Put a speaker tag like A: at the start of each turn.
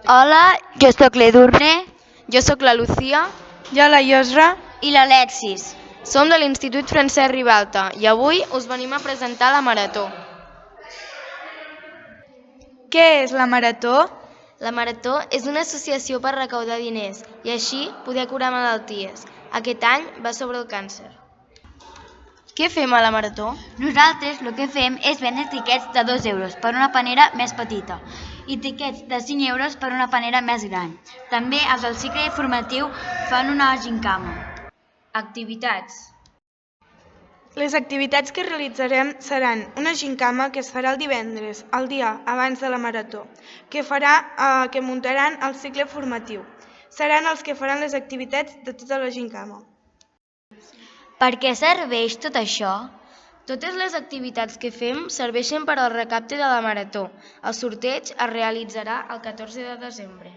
A: Hola, jo sóc l'Edurne.
B: Jo sóc la Lucía
C: Jo la Iosra.
A: I l'Alexis.
B: som de l'Institut Francesc Ribalta i avui us venim a presentar la Marató.
C: Què és la Marató?
B: La Marató és una associació per recaudar diners i així poder curar malalties. Aquest any va sobre el càncer. Què fem a la Marató?
A: Nosaltres el que fem és vendre tiquets de 2 euros per una panera més petita i tiquets de 5 euros per una panera més gran. També els del cicle formatiu fan una gincama.
B: Activitats.
C: Les activitats que realitzarem seran una gincama que es farà el divendres, el dia abans de la Marató, que muntaran el cicle formatiu. Seran els que faran les activitats de tota la gincama.
A: Per què serveix tot això?
B: Totes les activitats que fem serveixen per al recapte de la Marató. El sorteig es realitzarà el 14 de desembre.